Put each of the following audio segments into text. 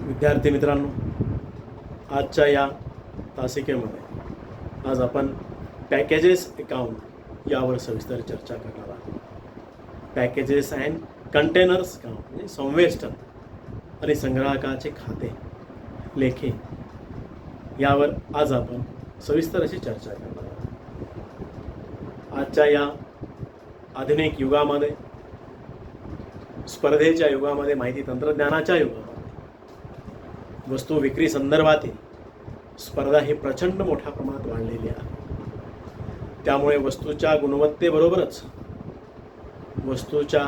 विद्यार्थी मित्रांनो, आजच्या या तासिकेमध्ये आज आपण पॅकेजेस अकाउंट यावर सविस्तर चर्चा करणार आहोत. पॅकेजेस अँड कंटेनर्स अकाउंट म्हणजे संवेष्टन आणि संग्राहकाचे खाते लेखे यावर आज आपण सविस्तर अशी चर्चा करणार आहोत. आजच्या या आधुनिक युगामध्ये, स्पर्धेच्या युगामध्ये, माहिती तंत्रज्ञानाच्या युगामध्ये वस्तू विक्री संदर्भातील स्पर्धा ही प्रचंड मोठ्या प्रमाणात वाढलेली आहे. त्यामुळे वस्तूच्या गुणवत्तेबरोबरच वस्तूच्या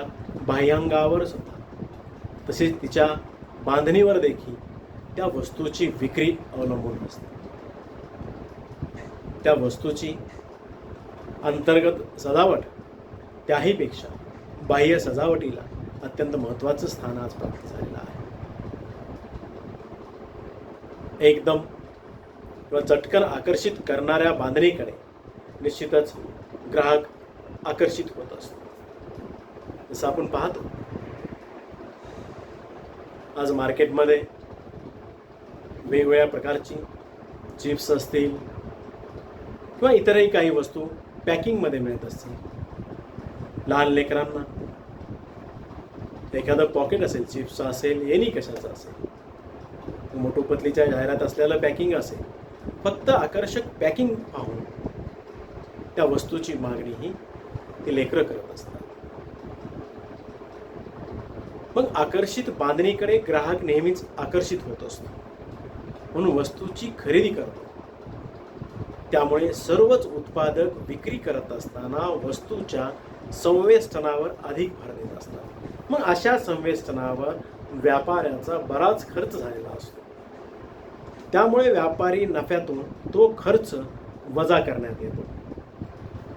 बाह्यांगावर सुद्धा, तसेच तिच्या बांधणीवर देखील त्या वस्तूची विक्री अवलंबून असते. त्या वस्तूची अंतर्गत सजावट त्याहीपेक्षा बाह्य सजावटीला अत्यंत महत्त्वाचं स्थान आज प्राप्त झालेलं आहे. एकदम किंवा चटकन आकर्षित करणाऱ्या बांधणीकडे निश्चितच ग्राहक आकर्षित होत असतो. जसं आपण पाहतो, आज मार्केटमध्ये वेगवेगळ्या प्रकारची चिप्स असतील किंवा इतरही काही वस्तू पॅकिंगमध्ये मिळत असतील. लहान लेकरांना एखादं पॉकेट असेल, चिप्सचं असेल, एनी कशाचं असेल, मोटू पतलीच्या जाहिरात असलेलं पॅकिंग असेल, फक्त आकर्षक पॅकिंग पाहून त्या वस्तूची मागणी ही ती लेकरं करत असतात. मग आकर्षित बांधणीकडे ग्राहक नेहमीच आकर्षित होत असतो, म्हणून वस्तूची खरेदी करतो. त्यामुळे सर्वच उत्पादक विक्री करत असताना वस्तूच्या संवेष्टनावर अधिक भर देत असतात. मग अशा संवेष्टनावर व्यापाऱ्याचा बराच खर्च झालेला असतो. त्यामुळे व्यापारी नफ्यातून तो खर्च वजा करण्यात येतो.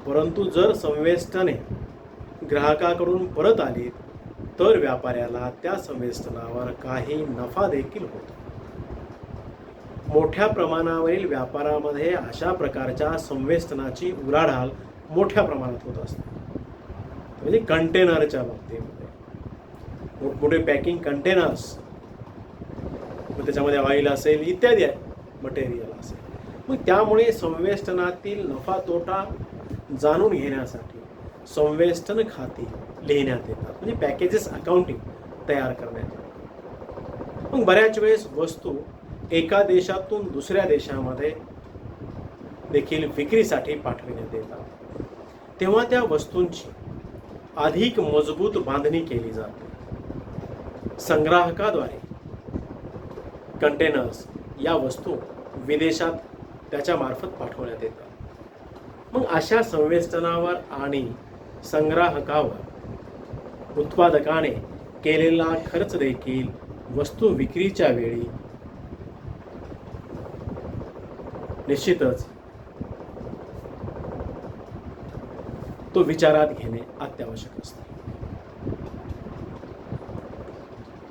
परंतु जर संवेष्टने ग्राहकाकडून परत आली तर व्यापाऱ्याला त्या संवेष्टनावर काही नफा देखील होतो. मोठ्या प्रमाणावरील व्यापारामध्ये अशा प्रकारच्या संवेष्टनाची उलाढाल मोठ्या प्रमाणात होत असते. म्हणजे कंटेनरच्या बाबतीमध्ये मोठमोठे पॅकिंग कंटेनर्स, मग त्याच्यामध्ये ऑइल असेल, इत्यादी मटेरियल असेल. मग त्यामुळे संवेष्टनातील नफा तोटा जाणून घेण्यासाठी संवेष्टन खाती लिहिण्यात येतात, म्हणजे पॅकेजेस अकाउंटिंग तयार करण्यात येतात. मग बऱ्याच वेळेस वस्तू एका देशातून दुसऱ्या देशामध्ये देखील विक्रीसाठी पाठविण्यात येतात. तेव्हा त्या वस्तूंची अधिक मजबूत बांधणी केली जाते. संग्राहकाद्वारे कंटेनर्स या वस्तू विदेशात त्याच्या मार्फत पाठवण्यात येतात. मग अशा संवेष्टनावर आणि संग्राहकावर उत्पादकाने केलेला खर्च देखील वस्तू विक्रीच्या वेळी निश्चितच तो विचारात घेणे अत्यावश्यक असते.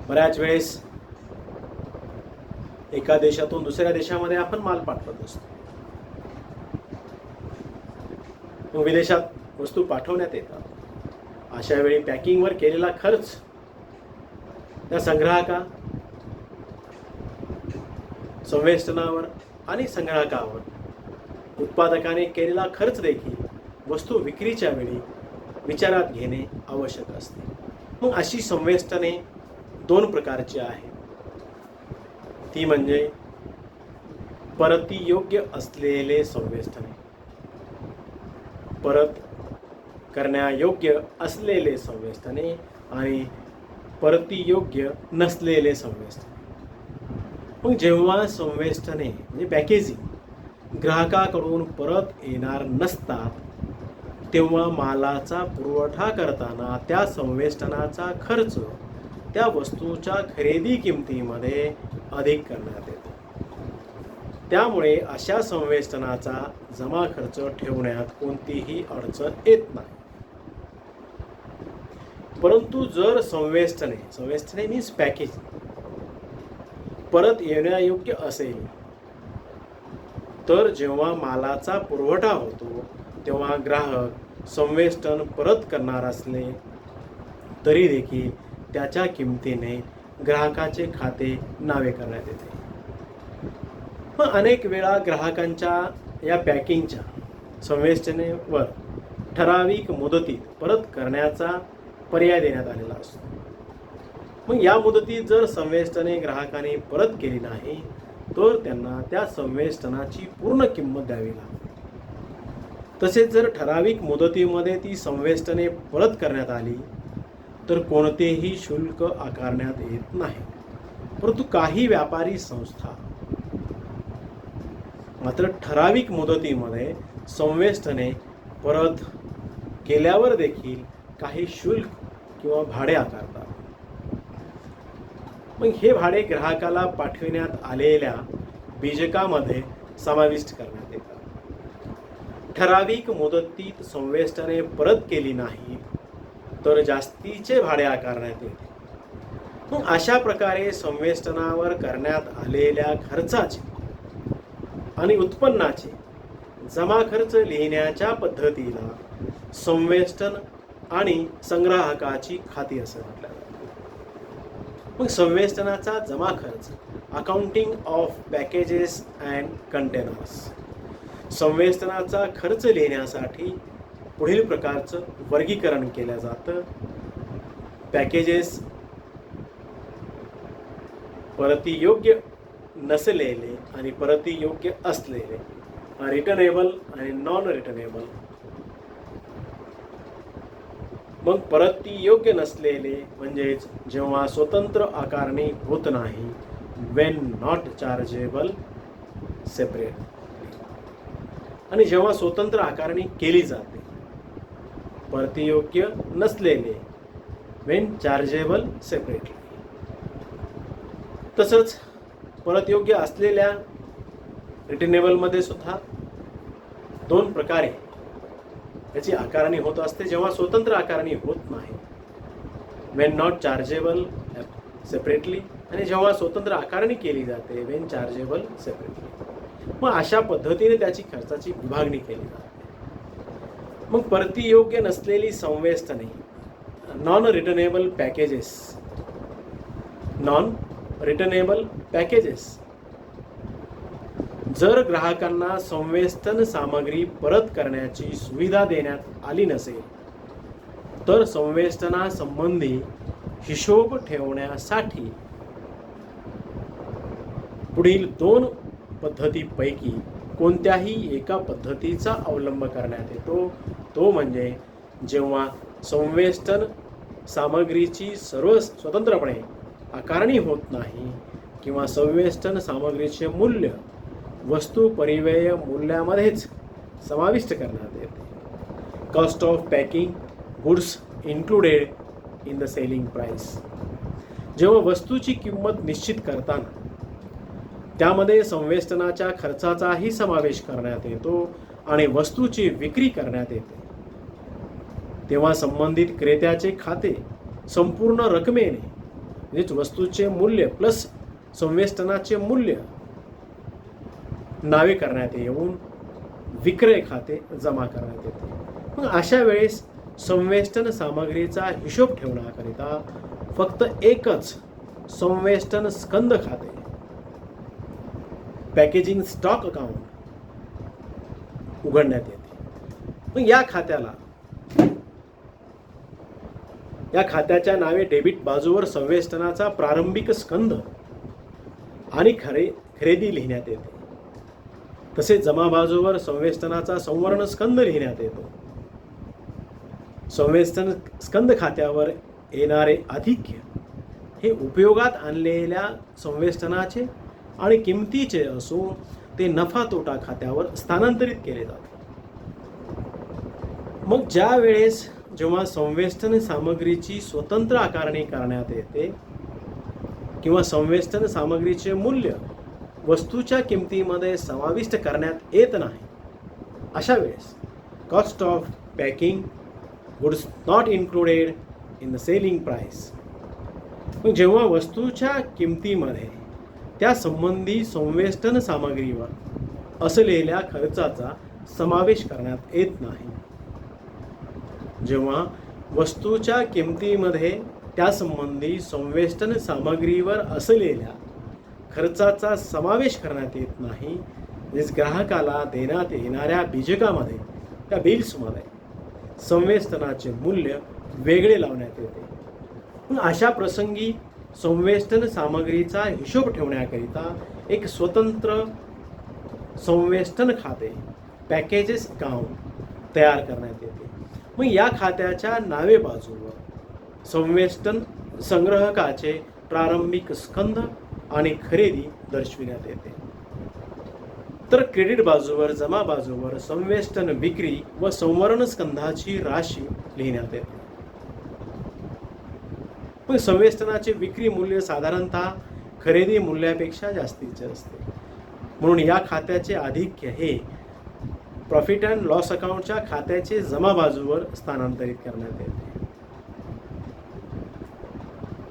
बऱ्याच वेळेस एका देशातून दुसऱ्या देशामध्ये आपण माल पाठवत असतो. मग विदेशात वस्तू पाठवण्यात येतात. अशा वेळी पॅकिंगवर केलेला खर्च त्या संग्राहका, संवेष्टनावर आणि संग्राहकावर उत्पादकाने केलेला खर्च देखील वस्तू विक्रीच्या वेळी विचारात घेणे आवश्यक असते. मग अशी संवेष्टने दोन प्रकारची आहेत. ती म्हणजे परतीयोग्य असलेले संवेष्टने, परत करण्यायोग्य असलेले संवेष्टने आणि परतीयोग्य नसलेले संवेष्टने. मग जेव्हा संवेष्टने म्हणजे पॅकेजिंग ग्राहकाकडून परत येणार नसतात, तेव्हा मालाचा पुरवठा करताना त्या संवेष्टनाचा खर्च त्या वस्तूच्या खरेदी किमतीमध्ये अधिक करण्यात येतो. त्यामुळे अशा संवेष्टनाचा जमा खर्च ठेवण्यात कोणतीही अडचण येत नाही. परंतु जर संवेष्टने मीन्स पॅकेज परत येण्यायोग्य असेल, तर जेव्हा मालाचा पुरवठा होतो तेव्हा ग्राहक संवेष्टन परत करणार असले तरी देखील त्याच्या किमतीने ग्राहकाचे खाते नावे करण्यात येते. मग अनेक वेळा ग्राहकांच्या या पॅकिंगच्या संवेष्टनेवर ठराविक मुदतीत परत करण्याचा पर्याय देण्यात आलेला असतो. मग या मुदतीत जर संवेष्टने ग्राहकाने परत केली नाही तर त्यांना त्या संवेष्टनाची पूर्ण किंमत द्यावी लागते. तसेच जर ठराविक मुदतीमध्ये ती संवेष्टने परत करण्यात आली तर कोणतेही शुल्क आकारण्यात येत नाही. परंतु काही व्यापारी संस्था मात्र ठराविक मुदतीमध्ये संवेष्टने परत केल्यावर देखील काही शुल्क किंवा भाडे आकारतात. मग हे भाडे ग्राहकाला पाठविण्यात आलेल्या बीजकामध्ये समाविष्ट करण्यात येतात. ठराविक मुदतीत संवेष्टने परत केली नाही तर जास्तीचे भाडे आकारण्यात येते. मग अशा प्रकारे संवेष्टनावर करण्यात आलेल्या खर्चाचे आणि उत्पन्नाचे जमा खर्च लिहिण्याच्या पद्धतीला संवेष्टन आणि संग्राहकाची खाती असे म्हटले जाते. मग संवेष्टनाचा जमा खर्च accounting of packages and containers. संवेष्टनाचा खर्च लिहिण्यासाठी पुढील प्रकारचं वर्गीकरण केलं जातं. पॅकेजेस परतीयोग्य नसलेले आणि परतीयोग्य असलेले, रिटर्नेबल आणि नॉन रिटर्नेबल. मग परतीयोग्य नसलेले म्हणजेच जेव्हा स्वतंत्र आकारणी होत नाही, वेन नॉट चार्जेबल सेपरेट. आणि जेव्हा स्वतंत्र आकारणी केली जाते. परतीयोग्य नसलेले, वेन चार्जेबल सेपरेटली. तसंच परतयोग्य असलेल्या रिटर्नेबलमध्ये सुद्धा दोन प्रकारे याची आकारणी होत असते. जेव्हा स्वतंत्र आकारणी होत नाही, वेन नॉट चार्जेबल सेपरेटली, आणि जेव्हा स्वतंत्र आकारणी केली जाते, वेन चार्जेबल सेपरेटली. मग अशा पद्धतीने त्याची खर्चाची विभागणी केली जाते. मग परतीयोग्य नसलेली संवेष्टने, non returnable packages. Non returnable packages. जर ग्राहकांना संवेष्टन सामग्री परत करण्याची सुविधा देण्यात आली नसेल तर संवेष्टना संबंधी हिशोब ठेवण्यासाठी पुढील दोन पद्धतीपैकी कोणत्याही एका पद्धतीचा अवलंब करण्यात येतो. तो म्हणजे जेव्हा संवेष्टन सामग्रीची सर्व स्वतंत्रपणे आकारणी होत नाही किंवा संवेष्टन सामग्रीचे मूल्य वस्तू परिव्यय मूल्यामध्येच समाविष्ट करण्यात येते. Cost of packing goods included in the selling price. जेव्हा वस्तूची किंमत निश्चित करताना त्यामध्ये संवेष्टनाच्या खर्चाचाही समावेश करण्यात येतो आणि वस्तूची विक्री करण्यात येते, तेव्हा संबंधित क्रेत्याचे खाते संपूर्ण रकमेने म्हणजेच वस्तूचे मूल्य प्लस संवेष्टनाचे मूल्य नावे करण्यात येऊन विक्रय खाते जमा करण्यात येते. मग अशा वेळेस संवेष्टन सामग्रीचा हिशोब ठेवण्याकरिता फक्त एकच संवेष्टन स्कंद खाते, पॅकेजिंग स्टॉक अकाउंट उघडण्यात येते. मग या खात्याच्या नावे डेबिट बाजूवर संवेष्टनाचा प्रारंभिक स्कंद आणि खरेदी लिहिण्यात येते. तसेच जमा बाजूवर संवेष्टनाचा संवर्ण स्कंद लिहिण्यात येतो. संवेष्टन स्कंद खात्यावर येणारे अधिक्य हे उपयोगात आणलेल्या संवेष्टनाचे आणि किमतीचे असून ते नफा तोटा खात्यावर स्थानांतरित केले जाते. मग ज्या वेळेस जेव्हा संवेष्टन सामग्रीची स्वतंत्र आकारणी करण्यात येते किंवा संवेष्टन सामग्रीचे मूल्य वस्तूच्या किमतीमध्ये समाविष्ट करण्यात येत नाही, अशा वेळेस cost of packing goods not included in the selling price. मग जेव्हा वस्तूच्या किमतीमध्ये त्या संबंधी संवेष्टन सामग्रीवर असलेल्या खर्चाचा समावेश करण्यात येत नाही, जेव्हा वस्तूच्या किमतीमध्ये त्यासंबंधी संवेष्टन सामग्रीवर असलेल्या खर्चाचा समावेश करण्यात येत नाही. म्हणजेच ग्राहकाला देण्यात येणाऱ्या बीजकामध्ये, त्या बिल्समध्ये संवेष्टनाचे मूल्य वेगळे लावण्यात येते. पण अशा प्रसंगी संवेष्टन सामग्रीचा हिशोब ठेवण्याकरिता एक स्वतंत्र संवेष्टन खाते, पॅकेजेस अकाउंट तयार करण्यात येते. मग या खात्याच्या नावे बाजूवर संवेष्टन संग्रहकाचे प्रारंभिक स्कंध आणि खरेदी दर्शविण्यात येते. तर क्रेडिट बाजूवर, जमा बाजूवर संवेष्टन विक्री व संवरण स्कंधाची राशी लिहिण्यात येते. पण संवेष्टनाचे विक्री मूल्य साधारणतः खरेदी मूल्यापेक्षा जास्तीचे असते. म्हणून या खात्याचे आधिक्य हे प्रॉफिट अँड लॉस अकाउंटच्या खात्याचे जमा बाजूवर स्थानांतरित करण्यात येते.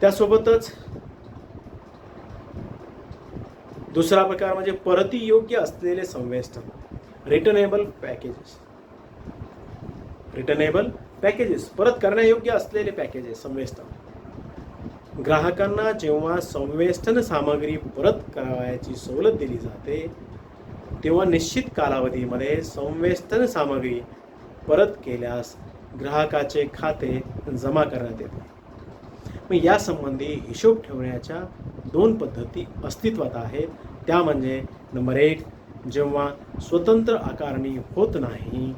त्यासोबतच दुसरा प्रकार म्हणजे परती योग्य असलेले संवेष्टन, रिटर्नेबल पॅकेजेस. रिटर्नेबल पॅकेजेस, परत करण्यायोग्य असलेले पॅकेजेस, संवेष्टन. ग्राहकांना जेव्हा संवेष्टन सामग्री परत करावयाची सवलत दिली जाते तेव्हा निश्चित कालावधीमध्ये संवेष्टन सामग्री परत केल्यास ग्राहकाचे खाते जमा करण्यात येते. मग यासंबंधी हिशोब ठेवण्याच्या 2 पद्धती अस्तित्वात आहेत. त्या म्हणजे नंबर 1, जेव्हा स्वतंत्र आकारणी होत नाही,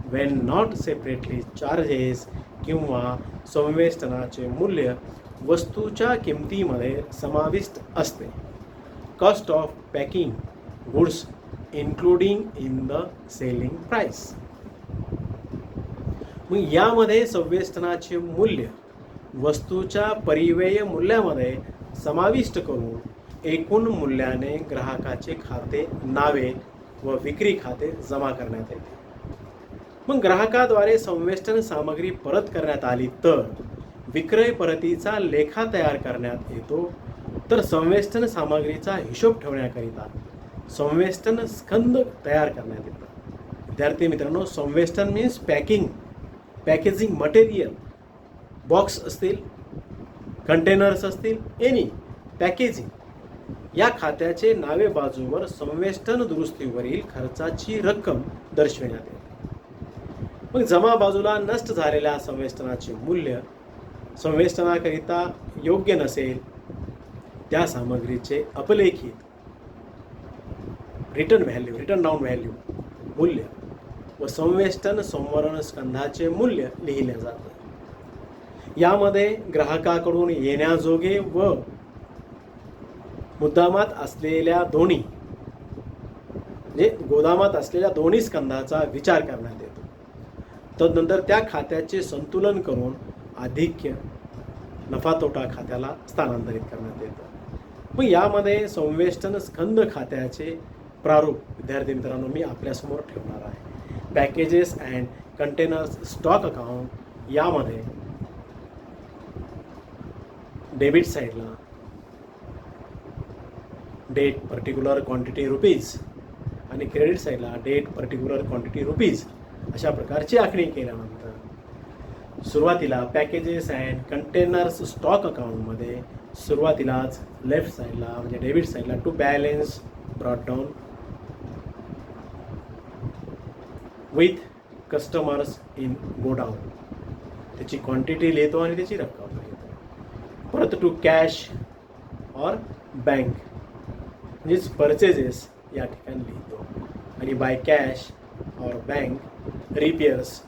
वेन नॉट सेपरेटली चार्जेस, किंवा संवेष्टनाचे मूल्य वस्तूच्या किमतीमध्ये समाविष्ट असते, cost of packing goods including in the selling price. मग यामध्ये संवेष्टनाचे मूल्य वस्तूच्या परिव्यय मूल्यामध्ये समाविष्ट करून एकूण मूल्याने ग्राहकाचे खाते नावे व विक्री खाते जमा करण्यात येते. मग ग्राहकाद्वारे संवेष्टन सामग्री परत करण्यात आली तर विक्रय परतीचा लेखा तयार करण्यात येतो. तर संवेष्टन सामग्रीचा हिशोब ठेवण्याकरिता संवेष्टन स्कंद तयार करण्यात येतो. विद्यार्थी मित्रांनो, संवेष्टन मीन्स पॅकेजिंग मटेरियल, बॉक्स असतील, कंटेनर्स असतील, एनी पॅकेजिंग, या खात्याचे नावे बाजूवर संवेष्टन दुरुस्तीवरील खर्चाची रक्कम दर्शविण्यात येते. मग जमा बाजूला नष्ट झालेल्या संवेष्टनाचे मूल्य संवेष्टनाकरिता योग्य नसेल त्या सामग्रीचे अपलेखित रिटर्न डाऊन व्हॅल्यू मूल्य व संवेष्टन संवरण स्कंधाचे मूल्य लिहिले जाते. यामध्ये ग्राहकाकडून येण्याजोगे व मुद्दामात असलेल्या दोन्ही, म्हणजे गोदामात असलेल्या दोन्ही स्कंधाचा विचार करण्यात येतो. तदनंतर त्या खात्याचे संतुलन करून आधिक्य नफा तोटा खात्याला स्थानांतरित करण्यात येतं. मग यामध्ये संवेष्टन स्कंध खात्याचे प्रारूप विद्यार्थी मित्रांनो मी आपल्यासमोर ठेवणार आहे. Packages and containers stock account, यामध्ये डेबिट साईडला डेट पर्टिक्युलर क्वांटिटी रुपीज आणि क्रेडिट साईडला डेट पर्टिक्युलर क्वांटिटी रुपीज अशा प्रकारची आखणी केल्यानंतर सुरुवातीला पॅकेजेस अँड कंटेनर्स स्टॉक अकाउंटमध्ये सुरुवातीलाच लेफ्ट साईडला म्हणजे डेबिट साईडला to balance brought down with customers in godown, त्याची क्वांटिटी लिहितो आणि त्याची रक्कम लिहितो. परत टू कॅश और बँक म्हणजेच परचेजेस या ठिकाणी लिहितो आणि बाय कॅश और बँक रिपेअर्स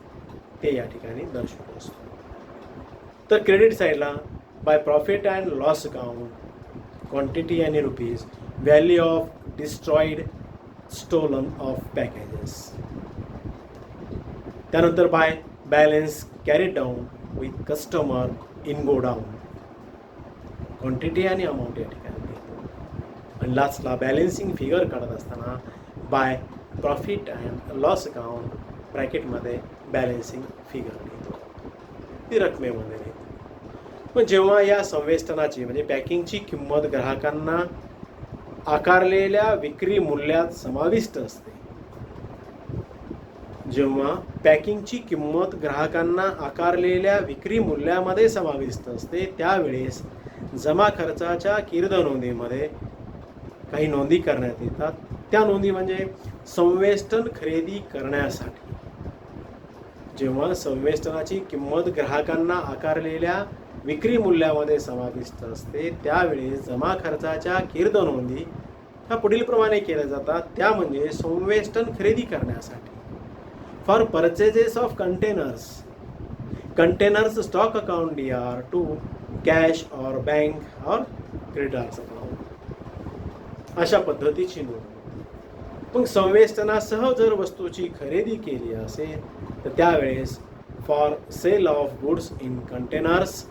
ते या ठिकाणी दर्शवत असतो. तर क्रेडिट साईडला by profit and loss account quantity आणि rupees, value of destroyed stolen of packages. त्यानंतर by balance carried down with customer in godown, quantity आणि अमाऊंट या ठिकाणी लिहितो. आणि लास्टला बॅलन्सिंग फिगर काढत असताना by profit and loss account ब्रॅकेटमध्ये बॅलन्सिंग फिगर लिहितो, ती रकमेमध्ये लिहितो. पण जेव्हा या संवेष्टनाची म्हणजे पॅकिंगची किंमत ग्राहकांना आकारलेल्या विक्री मूल्यात समाविष्ट असते जेव्हा पॅकिंगची किंमत ग्राहकांना आकारलेल्या विक्री मूल्यामध्ये समाविष्ट असते त्यावेळेस जमा खर्चाच्या कीर्द नोंदीमध्ये काही नोंदी करण्यात येतात. त्या नोंदी म्हणजे संवेष्टन खरेदी करण्यासाठी. जेव्हा संवेष्टनाची किंमत ग्राहकांना आकारलेल्या विक्री मूल्यामध्ये समाविष्ट असते त्यावेळेस जमा खर्चाच्या कीर्द नोंदी ह्या पुढील प्रमाणे केल्या जातात. त्या म्हणजे संवेष्टन खरेदी करण्यासाठी. For purchases of containers stock account DR to cash और बँक और क्रेडिटर्स अकाउंट अशा पद्धतीची नोंद. मग संवेष्टनासह जर वस्तूची खरेदी केली असेल तर त्यावेळेस for sale of goods in containers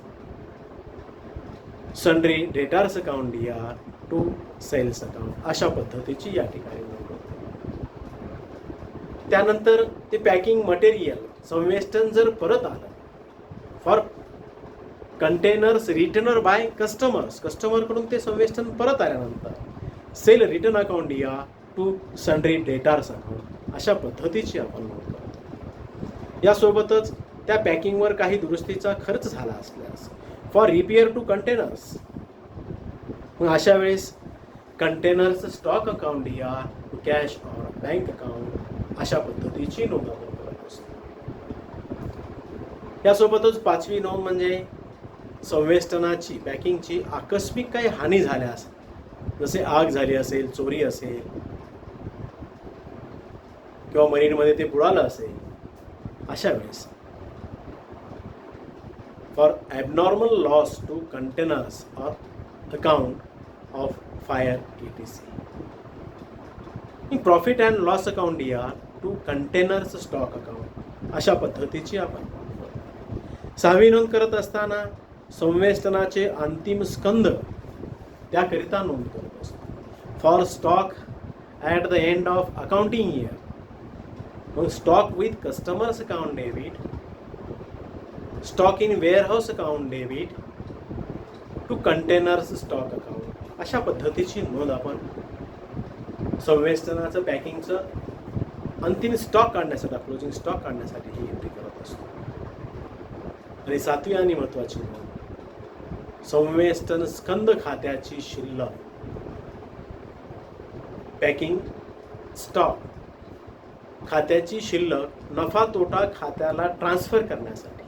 sundry debtors account DR to sales account अशा पद्धतीची या ठिकाणी नोंद होते. त्यानंतर ते पॅकिंग मटेरियल संवेष्टन जर परत आलं फॉर कंटेनर्स रिटर्नर बाय कस्टमरकडून ते संवेष्टन परत आल्यानंतर sale return account DR to sundry debtors account अशा पद्धतीची आपण नोंद करतो. यासोबतच त्या पॅकिंगवर काही दुरुस्तीचा खर्च झाला असल्यास फॉर रिपेअर टू कंटेनर्स मग अशा वेळेस containers stock account DR to cash और बँक अकाउंट अशा पद्धतीची नोंद आपण करत असतो. यासोबतच पाचवी नोंद म्हणजे संवेष्टनाची पॅकिंगची आकस्मिक काही हानी झाल्यास जसे आग झाली असेल, चोरी असेल किंवा मरीनमध्ये ते बुडालं असेल अशा वेळेस for abnormal loss to containers or account of fire ETC. Profit and loss account DR to containers stock account अशा पद्धतीची आपण सहावी नोंद करत असताना संवेष्टनाचे अंतिम स्कंद त्याकरिता नोंद करत असतो. For stock at the end of accounting year मग stock with customers account debit, stock in warehouse account debit to containers stock account अशा पद्धतीची नोंद आपण संवेष्टनाचं पॅकिंगचं अंतिम स्टॉक काढण्यासाठी क्लोजिंग स्टॉक काढण्यासाठी ही एंट्री करत असतो. आणि सातवी आणि महत्त्वाची नोंद संवेष्टन स्कंद खात्याची शिल्लक पॅकिंग स्टॉक खात्याची शिल्लक नफा तोटा खात्याला ट्रान्सफर करण्यासाठी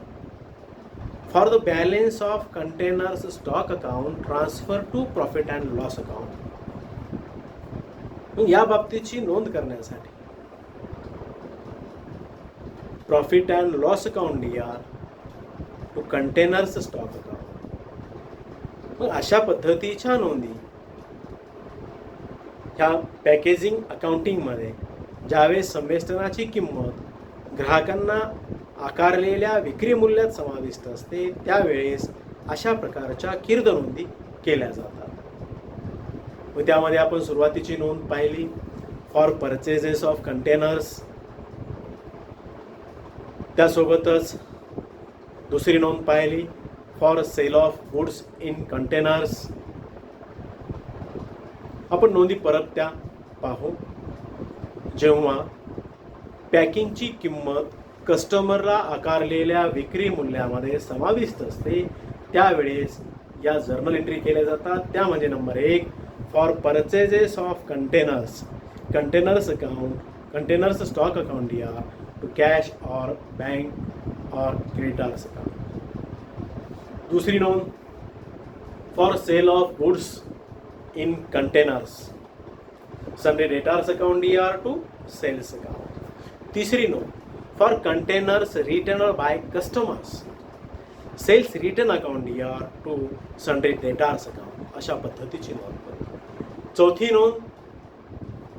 for the balance of containers stock account transfer to profit and loss account या बाबतीची नोंद करण्यासाठी profit and loss account DR to containers stock account. मग अशा पद्धतीच्या नोंदी ह्या पॅकेजिंग अकाउंटिंगमध्ये ज्यावेळेस संवेष्टनाची किंमत ग्राहकांना आकारलेल्या विक्री मूल्यात समाविष्ट असते त्यावेळेस अशा प्रकारच्या कीर्द नोंदी केल्या जातात. व त्यामध्ये आपण सुरुवातीची नोंद पाहिली फॉर परचेजेस ऑफ कंटेनर्स. त्यासोबतच दुसरी नोंद पाहिली for sale of goods in containers. आपण नोंदी परत त्या पाहू. जेव्हा पॅकिंगची किंमत कस्टमरला आकारलेल्या विक्री मूल्यामध्ये समाविष्ट असते त्यावेळेस या जर्नल एंट्री केल्या जातात. त्या म्हणजे number 1 for purchases of containers stock account DR to cash और बँक और क्रेडिटर्स अकाउंट. दूसरी नोंद for sale of goods in containers sundry debtors account DR to sales account. तीसरी नोंद for containers return by customers sales return account DR to sundry debtors account अशा पद्धतीची नोंद करतो. चौथी नोंद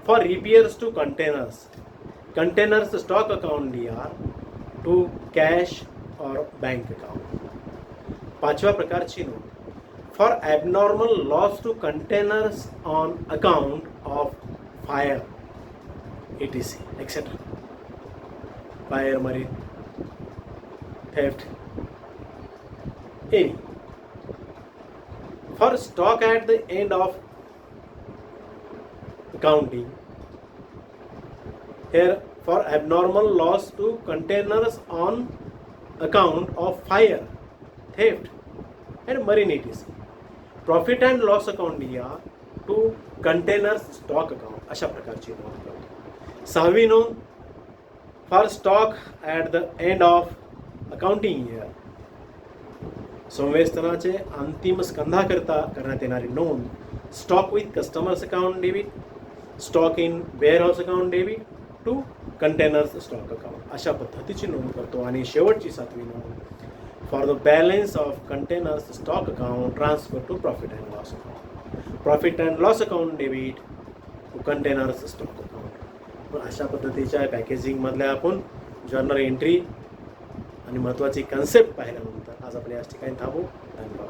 for repairs to containers stock account DR to cash और bank account. पाचव्या प्रकारची नोंद for abnormal loss to containers on account of fire ETC etcetera. Fire, marine, theft, any. For stock at the end of accounting here for abnormal loss to containers on account of fire, theft and marine ETC. Profit and loss account लिहा to containers stock account, अशा प्रकारची नोंद करतो. 6वी नोंद, for stock at the end of accounting year. संवेस्थनाचे अंतिम स्कंधाकरता करण्यात येणारी नोंद, stock with customers account debit, stock in warehouse account debit to containers stock account, अशा पद्धतीची नोंद करतो. आणि शेवटची 7वी नोंद, for the balance of containers stock account transfer to profit and loss account, profit and loss account debit to containers stock account. अशा पद्धतीच्या पॅकेजिंगमधल्या आपण जर्नल एंट्री आणि महत्त्वाची कन्सेप्ट पाहिल्यानंतर आज आपण याच ठिकाणी थांबू. धन्यवाद.